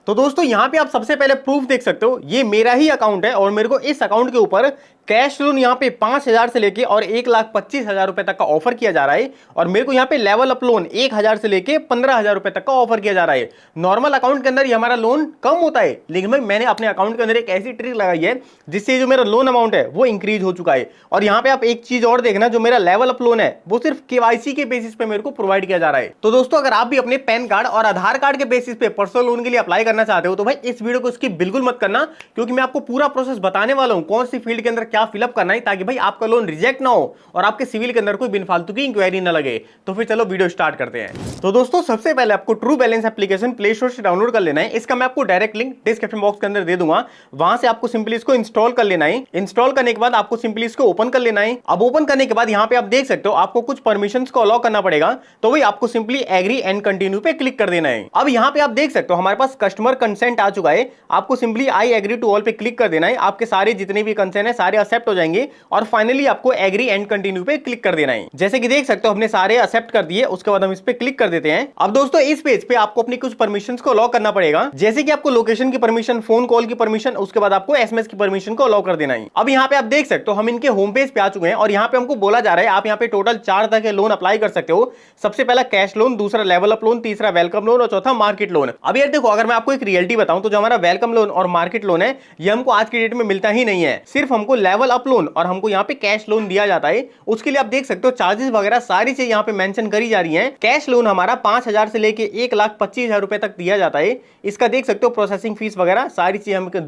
तो दोस्तों यहाँ पे आप सबसे पहले प्रूफ देख सकते हो, ये मेरा ही अकाउंट है और मेरे को इस अकाउंट के ऊपर कैश लोन यहाँ पे 5,000 से लेके और 1,25,000 रुपए तक का ऑफर किया जा रहा है। और मेरे को यहाँ पे लेवल अप लोन 1,000 से लेके 15,000 रुपए तक का ऑफर किया जा रहा है। नॉर्मल अकाउंट के अंदर ये हमारा लोन कम होता है, लेकिन भाई मैंने अपने अकाउंट के अंदर एक ऐसी ट्रिक लगाई है जिससे जो मेरा लोन अमाउंट है वो इंक्रीज हो चुका है। और यहाँ पे आप एक चीज और देखना, जो मेरा लेवल अप लोन है वो सिर्फ केवाईसी के बेसिस पे मेरे को प्रोवाइड किया जा रहा है। तो दोस्तों अगर आप भी अपने पैन कार्ड और आधार कार्ड के बेसिस पे पर्सनल लोन के लिए अप्लाई करना चाहते हो तो भाई इस वीडियो को स्किप बिल्कुल मत करना, क्योंकि मैं आपको पूरा प्रोसेस बताने वाला हूं कौन सी फील्ड के अंदर क्या फिलअप करना है, ताकि भाई आपका लोन रिजेक्ट ना हो और आपके सिविल के अंदर कोई बिन फालतू की इंक्वायरी ना लगे। तो फिर चलो वीडियो स्टार्ट करते हैं। तो दोस्तों सबसे पहले आपको true balance application play store से डाउनलोड कर लेना है। इसका मैं आपको डायरेक्ट लिंक डिस्क्रिप्शन बॉक्स के अंदर दे दूंगा, वहां से आपको सिंपली इसको इंस्टॉल कर लेना है। इंस्टॉल करने के बाद आपको सिंपली इसको ओपन कर लेना है। अब ओपन करने के बाद यहाँ पे आप देख सकते हो आपको कुछ परमिशंस को अलाउ करना पड़ेगा, तो वही आपको सिंपली एग्री एंड कंटिन्यू पे क्लिक कर देना है। अब यहाँ पे आप देख सकते हो हमारे पास कस्टमर कंसेंट आ चुका है। आपको simply I agree to all पे क्लिक कर देना है। आपके सारे जितने भी कंसेंट है सारे एक्सेप्ट हो जाएंगे और फाइनली आपको एग्री एंड कंटिन्यू पे क्लिक कर देना है। जैसे कि देख सकते हो हमने सारे एक्सेप्ट कर दिए, उसके बाद हम इस पे क्लिक कर देते हैं। अब दोस्तों इस पेज पे आपको अपनी कुछ परमिशंस को अलाउ करना पड़ेगा, जैसे कि आपको लोकेशन की परमिशन, फोन कॉल की परमिशन, उसके बाद आपको एसएमएस की परमिशन को अलाउ कर देना है। अब यहाँ पे आप देख सकते हो हम इनके होम पेज पे आ चुके हैं और यहाँ पे हमको बोला जा रहा है आप यहाँ पे टोटल 4 तरह के लोन अप्लाई कर सकते हो। सबसे पहला कैश लोन, दूसरा लेवल अप लोन, तीसरा वेलकम लोन और चौथा मार्केट लोन। अब यार देखो, अगर मैं आपको एक रियलिटी बताऊं तो जो हमारा वेलकम लोन और मार्केट लोन है ये हमको आज की डेट में मिलता ही नहीं है। सिर्फ हमको लेवल अप लोन और हमको यहाँ पे कैश लोन दिया जाता है। उसके लिए आप देख सकते हो चार्जेस वगैरह सारी चीज यहाँ पे मेंशन करी जा रही है। कैश लोन हमारा 5,000 से लेके 1,25,000 रुपए तक दिया जाता है। इसका देख सकते हो प्रोसेसिंग फीस वगैरह सारी चीज हमको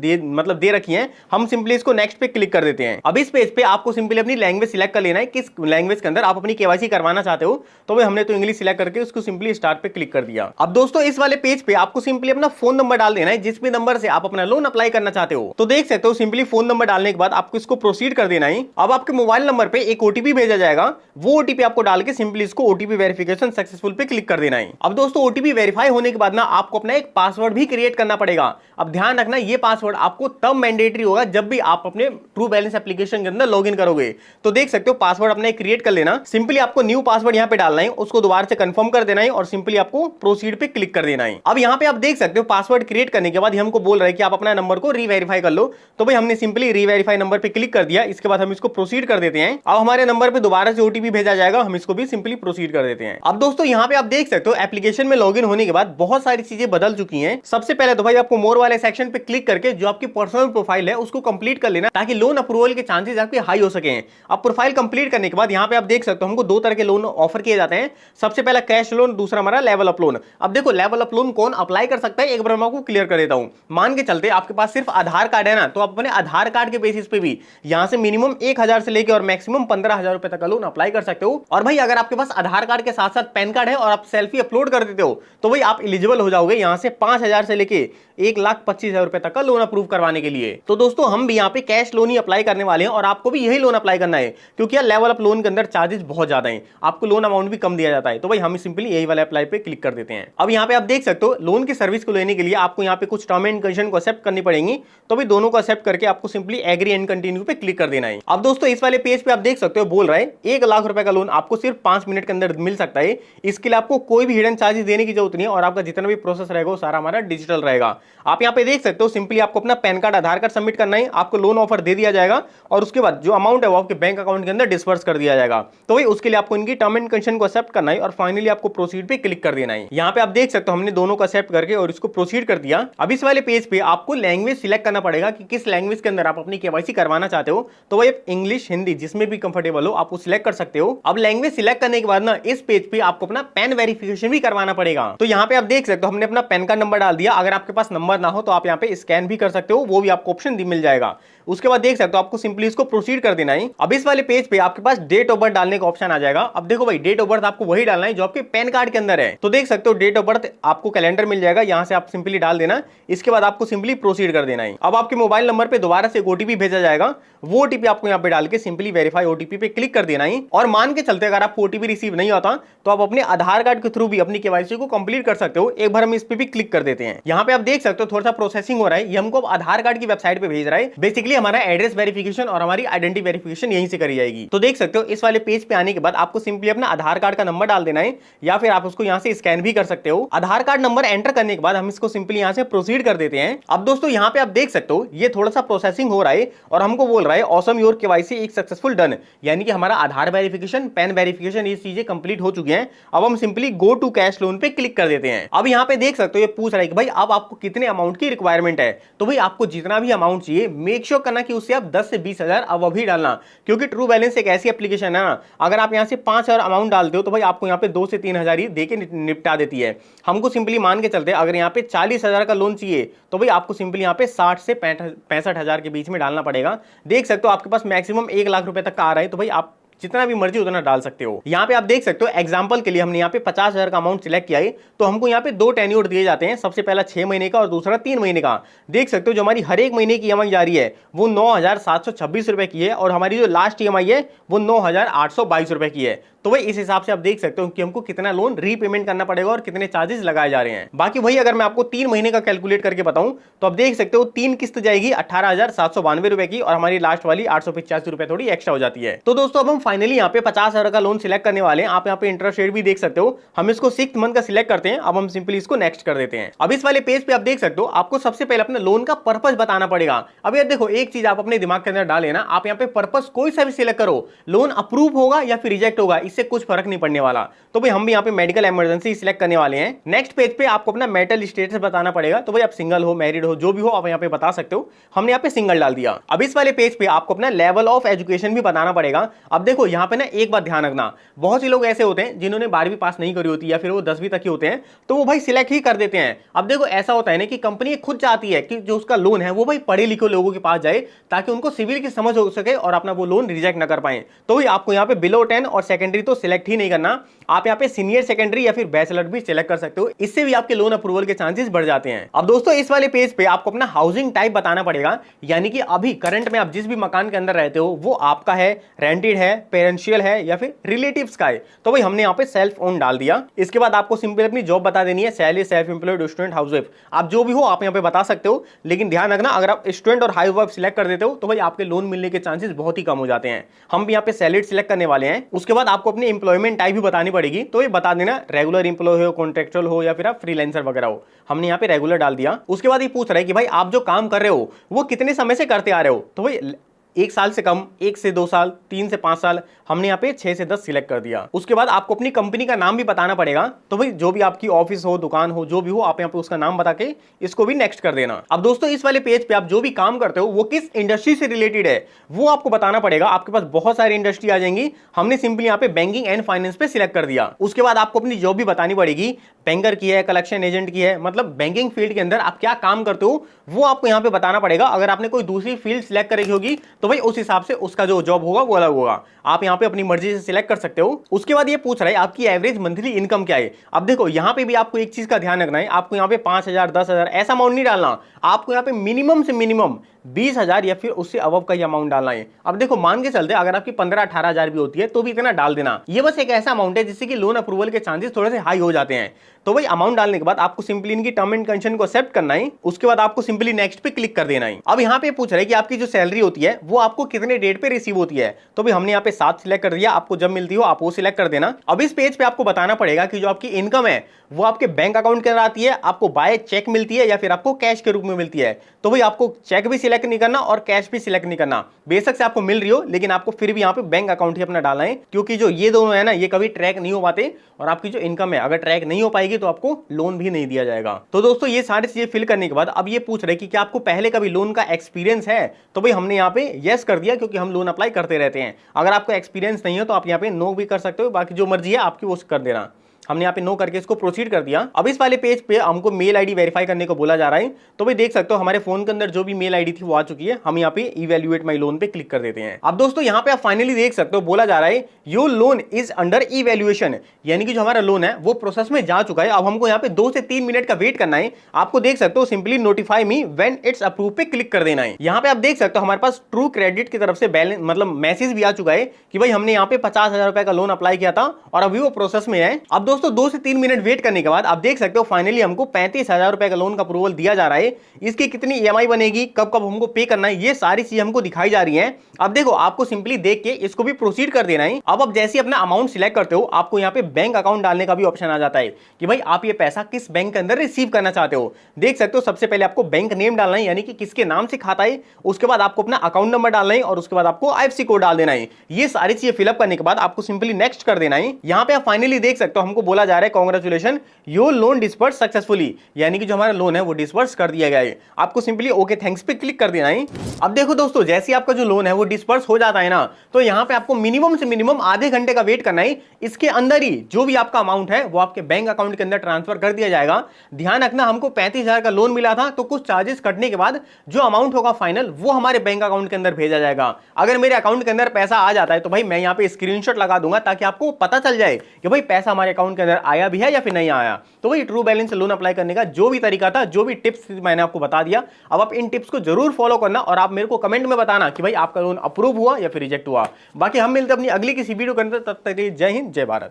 दे रखी है। हम सिंपली इसको नेक्स्ट पे क्लिक कर देते हैं। अब इस पेज पे आपको सिंपली अपनी लैंग्वेज सिलेक्ट कर लेना है, किस लैंग्वेज के अंदर आप अपनी केवाईसी करवाना चाहते हो। तो भाई हमने तो इंग्लिश सिलेक्ट करके उसको सिंपली स्टार्ट पे क्लिक कर दिया। अब दोस्तों इस वाले पेज पे आपको सिंपली अपना फोन नंबर डाल देना है, जिस भी नंबर से आप अपना लोन अप्लाई करना चाहते हो। तो देख सकते हो सिंपली फोन नंबर डालने के बाद आपको इसको प्रोसीड कर देना है। अब आपके मोबाइल नंबर पे एक ओटीपी भेजा जाएगा, वो ओटीपी आपको डाल के सिंपली इसको ओटीपी वेरिफिकेशन सक्सेसफुल पे क्लिक कर देना है। अब दोस्तों ओटीपी वेरीफाई होने के बाद ना आपको अपना एक पासवर्ड भी क्रिएट करना पड़ेगा। अब ध्यान रखना ये पासवर्ड आपको तब मैंडेटरी होगा जब भी आप अपने ट्रू बैलेंस एप्लीकेशन के अंदर लॉगिन करोगे। तो देख सकते हो पासवर्ड अपना क्रिएट कर लेना। सिंपली आपको न्यू पासवर्ड यहाँ पे डालना है, उसको दोबारा से कंफर्म कर देना है और सिंपली आपको प्रोसीड पे क्लिक कर देना है। अब यहाँ पे आप देख सकते हो पासवर्ड क्रिएट करने के बाद हमको बोल रहा है कि आप अपना नंबर को रीवेरीफाई कर लो। तो भाई हमने सिंपली रीवेरीफाई नंबर पे क्लिक कर दिया। इसके बाद हम इसको प्रोसीड कर देते हैं। अब हमारे नंबर पे दोबारा से ओटीपी भेजा जाएगा, हम इसको भी सिंपली प्रोसीड कर देते हैं। अब दोस्तों यहाँ पे आप देख सकते हो एप्लीकेशन में लॉगिन होने के बाद बहुत सारी चीजें बदल चुकी हैं। सबसे पहले तो भाई आपको मोर वाले सेक्शन पे क्लिक करके जो आपकी पर्सनल प्रोफाइल है उसको कंप्लीट कर लेना, ताकि लोन अप्रूवल के चांसेस आपके हाई हो सके। अब प्रोफाइल कंप्लीट करने के बाद यहाँ पे आप देख सकते हो हमको 2 तरह के लोन ऑफर किए जाते हैं। सबसे पहला कैश लोन, दूसरा हमारा लेवल अप लोन। अब देखो लेवल अप लोन कौन अप्लाई कर सकता है, एक बार मैं आपको क्लियर कर देता हूं। मान के चलते आपके पास सिर्फ आधार कार्ड है ना, तो आप अपने आधार कार्ड के बेसिस पे भी यहां से मिनिमम 1,000 से लेकर और मैक्सिमम 15,000 रुपए तक का लोन अप्लाई कर सकते हो। और भाई अगर आपके पास आधार कार्ड के साथ साथ पैन कार्ड है और आप सेल्फी अपलोड कर देते हो तो भाई आप एलिजिबल हो जाओगे यहां से 5,000 से लेके 1,25,000 रुपए तक का लोन अप्रूव करवाने के लिए। तो दोस्तों हम भी यहाँ पे कैश लोन ही अप्लाई करने वाले हैं और आपको भी यही लोन अप्लाई करना है, क्योंकि यार लेवल अप लोन के अंदर चार्जेस बहुत ज्यादा हैं, आपको लोन अमाउंट भी कम दिया जाता है। तो भाई हम सिंपली यही वाले अप्लाई पे क्लिक कर देते हैं। अब यहाँ पे आप देख सकते हो लोन की सर्विस को लेने के लिए आपको यहाँ पे कुछ टर्म एंड कंडीशन को एक्सेप्ट करनी पड़ेगी। तो भाई दोनों को एक्सेप्ट करके आपको सिंपली एग्री एंड कंटिन्यू पे क्लिक कर देना है। अब दोस्तों इस वाले पेज पे आप देख सकते हो बोल रहा है 1,00,000 रुपए का लोन आपको सिर्फ 5 मिनट के अंदर मिल सकता है। इसके लिए आपको कोई भी हिडन चार्जेस देने की जरूरत नहीं है और आपका जितना भी प्रोसेस रहेगा वो सारा हमारा डिजिटल रहेगा। आप यहाँ पे देख सकते हो सिंपली आपको अपना पैन कार्ड, आधार कार्ड सबमिट करना है, आपको लोन ऑफर दे दिया जाएगा और उसके बाद जो अमाउंट है वो आपके बैंक अकाउंट के अंदर डिस्पर्स कर दिया जाएगा। तो भाई उसके लिए आपको इनकी टर्म एंड कंडीशन को एक्सेप्ट करना है और फाइनली आपको प्रोसीड पे क्लिक कर देना है। यहाँ पे आप देख सकते हो हमने दोनों को एक्सेप्ट करके और इसको प्रोसीड कर दिया। अब इस वाले पेज पे आपको लैंग्वेज सिलेक्ट करना पड़ेगा कि किस लैंग्वेज के अंदर आप अपनी केवाईसी करवाना चाहते हो। तो भाई इंग्लिश, हिंदी जिसमें भी कंफर्टेबल हो आप वो सिलेक्ट कर सकते हो। अब लैंग्वेज सिलेक्ट करने के बाद ना इस पेज पे आपको अपना पैन वेरिफिकेशन भी करवाना पड़ेगा। तो यहाँ पे आप देख सकते हो हमने अपना पैन कार्ड नंबर डाल दिया। अगर आपके पास नंबर ना हो तो आप यहाँ पे स्कैन भी कर सकते हो, वो भी आपको ऑप्शन मिल जाएगा। उसके बाद देख सकते हो आपको सिंपली इसको प्रोसीड कर देना है। अब इस वाले पेज पे आपके पास डेट ऑफ बर्थ डालने का ऑप्शन आ जाएगा। अब देखो भाई डेट ऑफ बर्थ आपको वही डालना है जो आपके पैन कार्ड के अंदर है। तो देख सकते हो डेट ऑफ बर्थ आपको कैलेंडर मिल जाएगा, यहां से आप सिंपली डाल देना। इसके बाद आपको सिंपली प्रोसीड कर देना है। अब आपके मोबाइल नंबर पे दोबारा से एक ओटीपी भेजा जाएगा, वो ओटीपी आपको यहाँ पे डाल के सिंपली वेरीफाई ओटीपी पे क्लिक कर देना है। और मान के चलते अगर आपको ओटीपी रिसीव नहीं होता तो आप अपने आधार कार्ड के थ्रू भी अपनी केवाईसी को कंप्लीट कर सकते हो। एक बार हम इस पे भी क्लिक कर देते हैं। यहाँ पे आप देख सकते हो थोड़ा सा प्रोसेसिंग हो रहा है, ये हमको आधार कार्ड की वेबसाइट पे भेज रहा है। बेसिकली हमारा एड्रेस वेरिफिकेशन और हमारी आइडेंटिटी वेरिफिकेशन यहीं से करी जाएगी। तो देख सकते हो इस वाले पेज पे आने के बाद आपको सिंपली अपना आधार कार्ड का नंबर डाल देना है या फिर आप उसको यहाँ से स्कैन भी कर सकते हो। आधार कार्ड नंबर एंटर करने के बाद हम इसको इसको सिंपली यहां से प्रोसीड कर देते हैं। अब दोस्तों यहाँ पे आप देख सकते हो ये थोड़ा सा प्रोसेसिंग हो रहा है और हमको बोल रहा है ऑसम योर केवाईसी एक सक्सेसफुल डन, यानी कि हमारा आधार वेरिफिकेशन, पैन वेरिफिकेशन, ये चीजें कंप्लीट हो चुकी हैं। अब हम simply go to cash loan पे क्लिक कर देते हैं। अब यहाँ पे देख सकते हो ये पूछ रहा है कि भाई अब आपको कितने अमाउंट की रिक्वायरमेंट है। तो भाई आपको जितना भी अमाउंट चाहिए मेक श्योर करना कि उससे आप 10 से 20 हजार अब अभी डालना, क्योंकि ट्रू बैलेंस एक ऐसी एप्लीकेशन है ना, अगर आप यहाँ से 5,000 अमाउंट डालते हो तो भाई आपको यहाँ पे 2 से 3 हजार ही देके निपटा देती है। हमको सिंपली मान के चलते अगर यहाँ पे 40,000 का लोन चाहिए तो भाई आपको सिंपली यहाँ पे 60 से 65 हजार के बीच में डालना पड़ेगा। देख सकते हो आपके पास मैक्सिमम 1 लाख रुपए तक का आ रहा है, तो भाई आप जितना भी मर्जी उतना डाल सकते हो। यहाँ पे आप देख सकते हो एग्जांपल के लिए हमने यहाँ पे 50,000 का अमाउंट सिलेक्ट किया है, तो हमको यहाँ पे 2 टेन्योर दिए जाते हैं, सबसे पहला 6 महीने का और दूसरा 3 महीने का। देख सकते हो जो हमारी हर एक महीने की ईएमआई जा रही है वो 9,726 रुपए की है और हमारी जो लास्ट ईएमआई है वो 9,822 रुपए की है। तो भाई इस हिसाब से आप देख सकते हो कि हमको कितना लोन रीपेमेंट करना पड़ेगा और कितने चार्जेस लगाए जा रहे हैं। बाकी वही अगर मैं आपको 3 महीने का कैलकुलेट करके बताऊं तो आप देख सकते हो 3 किस्त जाएगी 18,792 रुपए की और हमारी लास्ट वाली 885 रुपए थोड़ी एक्स्ट्रा हो जाती है। तो दोस्तों अब हम फाइनली यहाँ पे 50,000 का लोन सिलेक्ट करने वाले हैं। आप यहाँ पे इंटरेस्ट रेट भी देख सकते हो, हम इसको 6 मंथ का सिलेक्ट करते हैं। अब हम सिंपली इसको नेक्स्ट कर देते हैं। अब इस वाले पेज पे आप देख सकते हो आपको सबसे पहले अपने लोन का पर्पस बताना पड़ेगा। अब यार देखो एक चीज आप अपने दिमाग के अंदर डाले ना, आप यहाँ पे पर्पस कोई सा भी सिलेक्ट करो, लोन अप्रूव होगा या फिर रिजेक्ट होगा इससे कुछ फर्क नहीं पड़ने वाला। तो भाई हम भी यहाँ पे मेडिकल इमरजेंसी सिलेक्ट करने वाले हैं। नेक्स्ट पेज पे आपको अपना मेरिटल स्टेटस बताना पड़ेगा, तो भाई आप सिंगल हो, मैरिड हो, जो भी हो आप यहाँ पे बता सकते हो। हमने यहाँ पे सिंगल डाल दिया। अब इस वाले पेज पे आपको अपना लेवल ऑफ एजुकेशन भी बताना पड़ेगा। अब देखो यहाँ पे ना एक बात ध्यान रखना, बहुत से लोग ऐसे होते हैं जिन्होंने 12वीं पास नहीं करी होती या फिर वो 10वीं तक ही होते हैं, तो वो भाई सिलेक्ट ही कर देते हैं। अब देखो ऐसा होता है ना कि कंपनी खुद चाहती है कि जो उसका लोन है वो भाई पढ़े लिखे लोगों के पास जाए ताकि उनको सिविल की समझ हो सके और अपना वो लोन रिजेक्ट ना कर पाए। तो भाई आपको यहाँ पे बिलो 10 और सेकेंडरी तो सिलेक्ट ही नहीं करना, आप यहाँ पे सीनियर सेकेंडरी या फिर बैचलर भी सिलेक्ट कर सकते हो, इससे भी आपके लोन अप्रूवल के चांसेस बढ़ जाते हैं। अब दोस्तों इस वाले पेज पे आपको अपना हाउसिंग टाइप बताना पड़ेगा, यानी कि अभी करंट में आप जिस भी मकान के अंदर रहते हो वो आपका है, रेंटेड है, पेरेंशियल है या फिर रिलेटिव्स का है। तो भाई हमने यहाँ पे सेल्फ ओन डाल दिया। इसके बाद आपको सिंपल अपनी जॉब बता देनी है, salary, self employed, student, housewife, आप जो भी हो आप यहाँ पे बता सकते हो। लेकिन ध्यान रखना अगर आप स्टूडेंट और हाउसवाइफ सिलेक्ट कर देते हो तो भाई आपके लोन मिलने के चांसेस बहुत ही कम हो जाते हैं। हम भी यहाँ पे सैलरी सिलेक्ट करने वाले हैं। उसके बाद आपको अपनी एम्प्लॉयमेंट टाइप भी बतानी पड़ेगी, तो ये बता देना रेगुलर एम्प्लॉय हो, कॉन्ट्रेक्चुअल हो या फिर आप फ्रीलांसर वगैरह हो। हमने यहाँ पे रेगुलर डाल दिया। उसके बाद ये पूछ रहा है कि भाई आप जो काम कर रहे हो वो कितने समय से करते आ रहे हो, तो भाई 1 साल से कम, 1 से 2 साल, 3 से 5 साल, हमने यहाँ पे 6 से 10 सिलेक्ट कर दिया। उसके बाद आपको अपनी कंपनी का नाम भी बताना पड़ेगा, तो भाई जो भी आपकी ऑफिस हो, दुकान हो, जो भी हो आप यहाँ पे उसका नाम बता के इसको भी नेक्स्ट कर देना। अब दोस्तों इस वाले पेज पे आप जो भी काम करते हो वो किस इंडस्ट्री से रिलेटेड है वो आपको बताना पड़ेगा। आपके पास बहुत सारी इंडस्ट्री आ जाएंगी, हमने सिंपली यहाँ पे बैंकिंग एंड फाइनेंस पे सिलेक्ट कर दिया। उसके बाद आपको अपनी जॉब भी बतानी पड़ेगी, बैंकर की है, कलेक्शन एजेंट की है, मतलब बैंकिंग फील्ड के अंदर आप क्या काम करते हो वो आपको यहाँ पे बताना पड़ेगा। अगर आपने कोई दूसरी फील्ड सिलेक्ट करी होगी तो भाई उस हिसाब से उसका जो जॉब होगा वो अलग होगा, आप यहाँ पे अपनी मर्जी से सिलेक्ट कर सकते हो। उसके बाद ये पूछ रहा है आपकी एवरेज मंथली इनकम क्या है। अब देखो यहाँ पे भी आपको एक चीज का ध्यान रखना है, आपको यहाँ पे 5,000, 10,000 ऐसा अमाउंट नहीं डालना, आपको यहाँ पे मिनिमम से मिनिमम 20,000 या फिर उससे अबव का ही अमाउंट डालना है। अब देखो मान के चलते अगर आपकी 15-18 हजार भी होती है तो भी इतना डाल देना। ये बस एक ऐसा अमाउंट है जिससे कि लोन अप्रूवल के चांसेस थोड़े से हाई हो जाते हैं। तो भाई अमाउंट डालने के बाद आपको सिंपली इनकी टर्म एंड कंडीशन को एक्सेप्ट करना है। उसके बाद आपको सिंपली नेक्स्ट पे क्लिक कर देना है। अब यहाँ पे पूछ रहे हैं कि आपकी जो सैलरी होती है वो आपको कितने डेट पे रिसीव होती है, तो भाई हमने यहाँ पे 7 सिलेक्ट कर दिया। आपको जब मिलती हो आप वो सिलेक्ट कर देना। अब इस पेज पे आपको बताना पड़ेगा कि जो आपकी इनकम है वो आपके बैंक अकाउंट के अंदर आती है, आपको बाय चेक मिलती है या फिर आपको कैश के रूप में मिलती है। तो भाई आपको चेक भी सिलेक्ट नहीं करना और कैश भी सिलेक्ट नहीं करना, बेशक से आपको मिल रही हो लेकिन आपको फिर भी यहाँ पे बैंक अकाउंट ही अपना डालना है, क्योंकि जो ये दोनों है ना ये कभी ट्रैक नहीं हो पाते और आपकी जो इनकम है अगर ट्रैक नहीं हो पाएगी तो आपको लोन भी नहीं दिया जाएगा। तो दोस्तों ये सारी चीजें फिल करने के बाद अब ये पूछ रहे कि क्या आपको पहले कभी लोन का एक्सपीरियंस है, तो भाई हमने यहाँ पे यस कर दिया क्योंकि हम लोन अप्लाई करते रहते हैं। अगर आपको एक्सपीरियंस नहीं है तो आप यहाँ पे नो भी कर सकते हो, बाकी जो मर्जी है आपकी वो कर देना। हमने यहाँ पे नो करके इसको प्रोसीड कर दिया। अब इस वाले पेज पे हमको मेल आईडी वेरीफाई करने को बोला जा रहा है, तो भाई देख सकते हो हमारे फोन के अंदर जो भी मेल आईडी थी वो आ चुकी है। हम यहाँ पे इवैल्यूएट माय लोन पे क्लिक कर देते हैं। अब दोस्तों यहाँ पे आप फाइनली देख सकते हो बोला जा रहा है your loan is under evaluation, यानी कि जो हमारा लोन है वो प्रोसेस में जा चुका है। अब हमको यहाँ पे 2 से 3 मिनट का वेट करना है। आपको देख सकते हो simply notify me when it's approve पे क्लिक कर देना है। यहाँ पे आप देख सकते हो हमारे पास ट्रू क्रेडिट की तरफ से बैलेंस मतलब मैसेज भी आ चुका है कि भाई हमने यहाँ पे 50,000 रुपए का लोन अप्लाई किया था और अभी वो प्रोसेस में है। अब दोस्तों 2 से 3 मिनट वेट करने के बाद आप देख सकते हो फाइनली हमको 35,000 रुपए का लोन का अप्रूवल दिया जा रहा है। इसकी कितनी ईएमआई बनेगी, कब कब हमको पे करना है, ये सारी चीजें हमको दिखाई जा रही हैं। अब देखो आपको सिंपली देख के इसको भी प्रोसीड कर देना है। अब जैसे अपना अमाउंट सिलेक्ट करते हो आपको यहाँ पे बैंक अकाउंट डालने का भी ऑप्शन आ जाता है कि भाई आप ये पैसा किस बैंक के अंदर रिसीव करना चाहते हो। देख सकते हो सबसे पहले आपको बैंक नेम डालना है, यानी कि किसके नाम से खाता है, उसके बाद आपको अपना अकाउंट नंबर डालना है और उसके बाद आपको आईएफएससी कोड डाल देना है। ये सारी चीजें फिलअप करने के बाद आपको सिंपली नेक्स्ट कर देना है। यहाँ पे आप फाइनली देख सकते हो हमको बोला जा रहा है congratulation your loan disburse successfully, यानी कि जो हमारा लोन है वो डिस्बर्स कर दिया गया है। आपको सिंपली ओके थैंक्स पे क्लिक कर देना है। अब देखो दोस्तों जैसे आपका जो लोन है वो डिस्बर्स हो जाता है ना, तो यहाँ पे आपको मिनिमम से मिनिमम आधे घंटे का वेट करना है। इसके अंदर ही जो भी आपका अमाउंट है वो आपके बैंक अकाउंट के अंदर ट्रांसफर कर दिया जाएगा। ध्यान रखना हमको 35,000 का लोन मिला था, तो कुछ चार्जेस कटने के बाद जो अमाउंट होगा फाइनल वो हमारे बैंक अकाउंट के अंदर भेजा जाएगा। अगर मेरे अकाउंट के अंदर पैसा आ जाता है तो भाई मैं यहाँ पे स्क्रीनशॉट लगा दूंगा ताकि आपको पता चल जाए कि भाई पैसा हमारे अकाउंट के अंदर आया भी है या फिर नहीं आया। तो भाई ट्रू बैलेंस लोन अप्लाई करने का जो भी तरीका था, जो भी टिप्स मैंने आपको बता दिया, अब आप इन टिप्स को जरूर फॉलो करना और आप मेरे को कमेंट में बताना कि भाई आपका लोन अप्रूव हुआ या फिर रिजेक्ट हुआ। बाकी हम मिलते हैं अपनी अगली किसी वीडियो के अंदर, तब तक जय हिंद जय भारत।